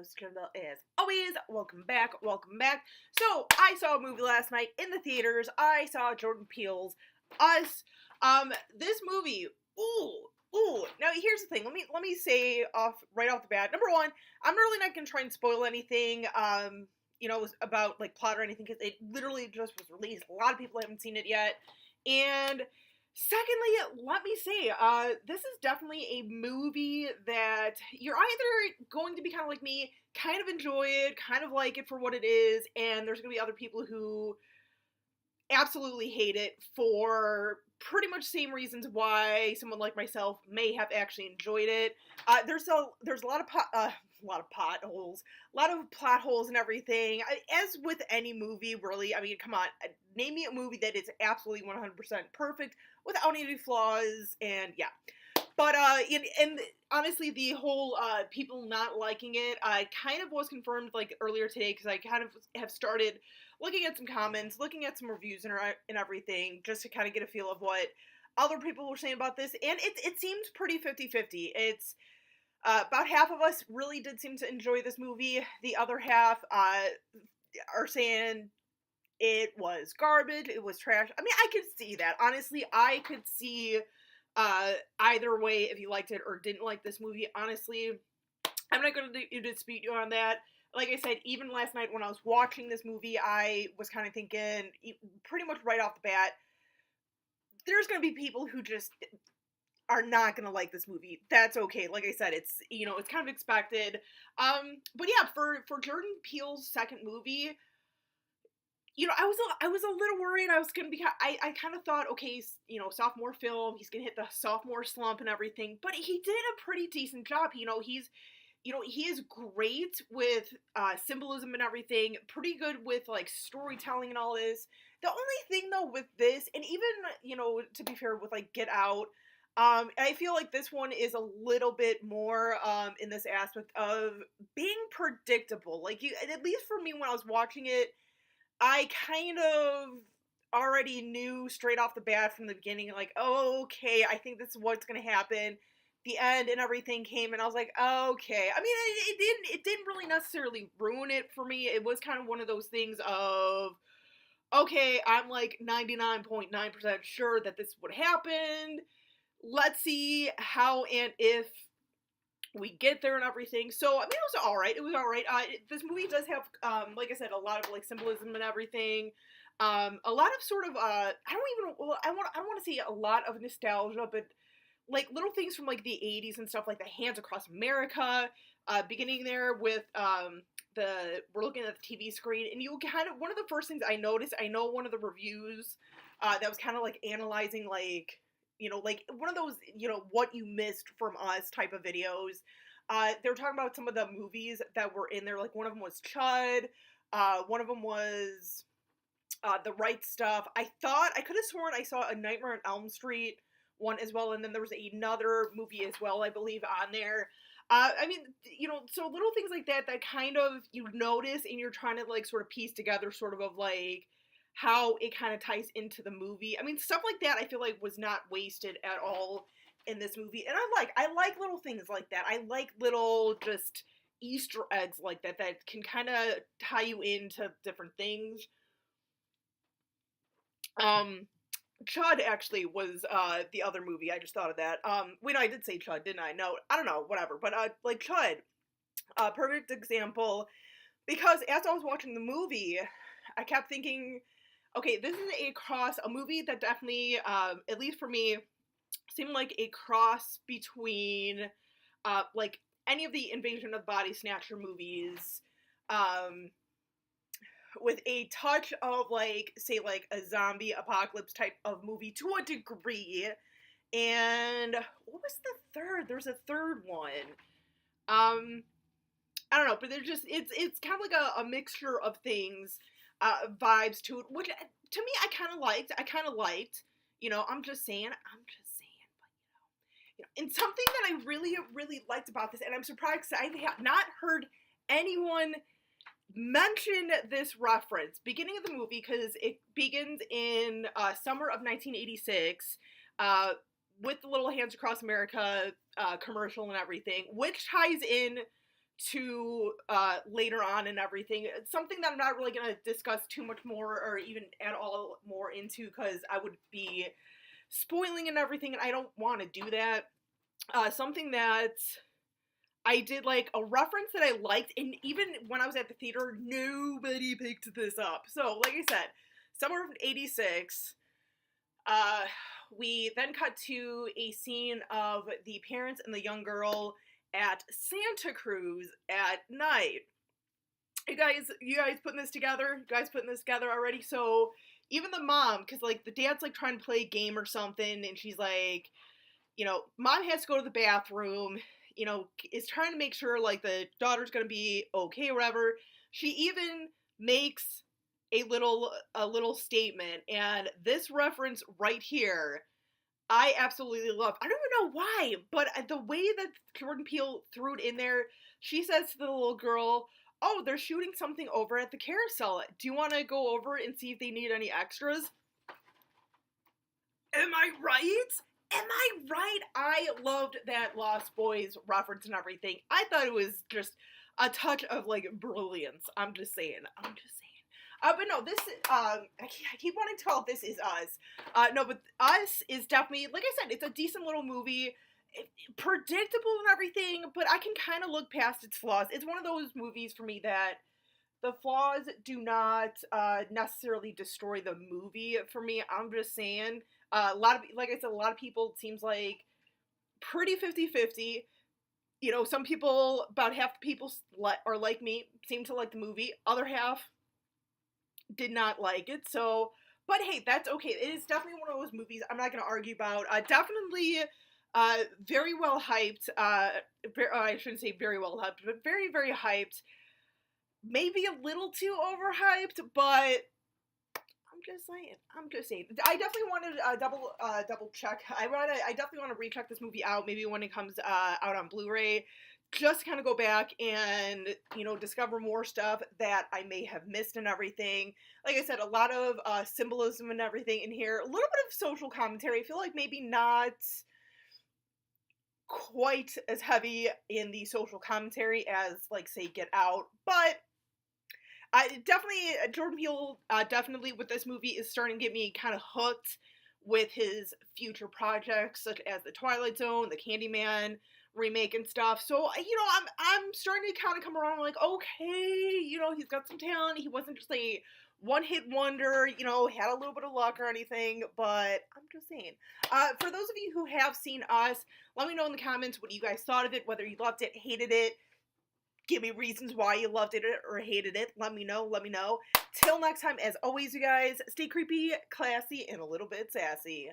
host, Kendall, as always. Welcome back. So, I saw a movie last night in the theaters. I saw Jordan Peele's Us. This movie, ooh. Now, here's the thing. Let me say right off the bat. Number one, I'm really not gonna try and spoil anything. About like plot or anything, because it literally just was released. A lot of people haven't seen it yet, and secondly, let me say, this is definitely a movie that you're either going to be kind of like me, kind of enjoy it, kind of like it for what it is, and there's going to be other people who absolutely hate it for pretty much the same reasons why someone like myself may have actually enjoyed it. There's a lot of potholes, a lot of plot holes and everything. As with any movie, really, I mean, come on, name me a movie that is absolutely 100% perfect without any flaws, and yeah. But, and honestly, the whole, people not liking it, kind of was confirmed, like, earlier today, because I kind of have started looking at some comments, looking at some reviews and everything, just to kind of get a feel of what other people were saying about this, and it seems pretty 50-50. It's, about half of us really did seem to enjoy this movie. The other half, are saying it was garbage, it was trash. I mean, I could see that. Honestly, I could see either way if you liked it or didn't like this movie. Honestly, I'm not going to dispute you on that. Like I said, even last night when I was watching this movie, I was kind of thinking, pretty much right off the bat, there's going to be people who just are not going to like this movie. That's okay. Like I said, it's, it's kind of expected. But yeah, for Jordan Peele's second movie, I was a little worried. I was gonna be. I kind of thought, okay, sophomore film, he's gonna hit the sophomore slump and everything. But he did a pretty decent job. He is great with symbolism and everything. Pretty good with like storytelling and all this. The only thing though with this, and even to be fair with like Get Out, I feel like this one is a little bit more in this aspect of being predictable. Like at least for me when I was watching it, I kind of already knew straight off the bat from the beginning, like, oh, okay, I think this is what's gonna happen. The end and everything came, and I was like, okay. I mean, it didn't really necessarily ruin it for me. It was kind of one of those things of, okay, I'm like 99.9% sure that this would happen. Let's see how and if we get there and everything. So, I mean, it was alright. This movie does have, like I said, a lot of, like, symbolism and everything. A lot of sort of, I don't want to say a lot of nostalgia, but, like, little things from, like, the 80s and stuff, like the Hands Across America, beginning there with, we're looking at the TV screen, and you kind of, one of the first things I noticed, I know one of the reviews, that was kind of, like, analyzing, like, like one of those, what you missed from us type of videos. They were talking about some of the movies that were in there. Like one of them was Chud. One of them was The Right Stuff. I could have sworn I saw a Nightmare on Elm Street one as well. And then there was another movie as well, I believe, on there. I mean, so little things like that kind of you notice and you're trying to like sort of piece together sort of like how it kind of ties into the movie. I mean, stuff like that I feel like was not wasted at all in this movie. And I like little things like that. I like little just Easter eggs like that can kind of tie you into different things. Chud actually was the other movie. I just thought of that. Wait, no, I did say Chud, didn't I? No, I don't know, whatever. But like Chud, perfect example, because as I was watching the movie, I kept thinking, okay, this is a movie that definitely, at least for me, seemed like a cross between, like, any of the Invasion of the Body Snatcher movies, with a touch of, like, say, like, a zombie apocalypse type of movie to a degree, and what was the third? There's a third one. I don't know, but there's just, it's kind of like a mixture of things, vibes to it, which to me I kind of liked. I'm just saying, but and something that I really, really liked about this, and I'm surprised because I have not heard anyone mention this reference, beginning of the movie, because it begins in summer of 1986, with the little Hands Across America commercial and everything, which ties in to later on and everything. It's something that I'm not really going to discuss too much more or even at all more into because I would be spoiling and everything, and I don't want to do that. Something that I did like, a reference that I liked, and even when I was at the theater, nobody picked this up. So, like I said, summer of '86, we then cut to a scene of the parents and the young girl at Santa Cruz at night. You guys putting this together? You guys putting this together already? So even the mom, because like the dad's like trying to play a game or something, and she's like, mom has to go to the bathroom, is trying to make sure like the daughter's gonna be okay, or whatever. She even makes a little statement, and this reference right here, I absolutely love. I don't even know why, but the way that Jordan Peele threw it in there, she says to the little girl, "Oh, they're shooting something over at the carousel. Do you want to go over and see if they need any extras?" Am I right? Am I right? I loved that Lost Boys reference and everything. I thought it was just a touch of like brilliance. I'm just saying. But no, this I keep wanting to call it This Is Us. No, but Us is definitely, like I said, it's a decent little movie. Predictable and everything, but I can kind of look past its flaws. It's one of those movies for me that the flaws do not necessarily destroy the movie for me. I'm just saying. Like I said, a lot of people, it seems like, pretty 50-50. Some people, about half the people are like me, seem to like the movie. Other half did not like it. So, but hey, that's okay. It is definitely one of those movies I'm not going to argue about. Definitely very well hyped. I shouldn't say very well hyped, but very, very hyped. Maybe a little too overhyped, but I'm just saying. I definitely want to double check. I definitely want to recheck this movie out. Maybe when it comes out on Blu-ray, just kind of go back and discover more stuff that I may have missed and everything. Like I said, a lot of symbolism and everything in here. A little bit of social commentary. I feel like maybe not quite as heavy in the social commentary as, like, say, Get Out, but Jordan Peele, definitely with this movie is starting to get me kind of hooked with his future projects, such as the Twilight Zone, the Candyman remake and stuff. So, I'm starting to kind of come around, like, okay, he's got some talent. He wasn't just a one-hit wonder, had a little bit of luck or anything, but I'm just saying. For those of you who have seen Us, let me know in the comments what you guys thought of it, whether you loved it, hated it. Give me reasons why you loved it or hated it. Let me know. Till next time, as always, you guys, stay creepy, classy, and a little bit sassy.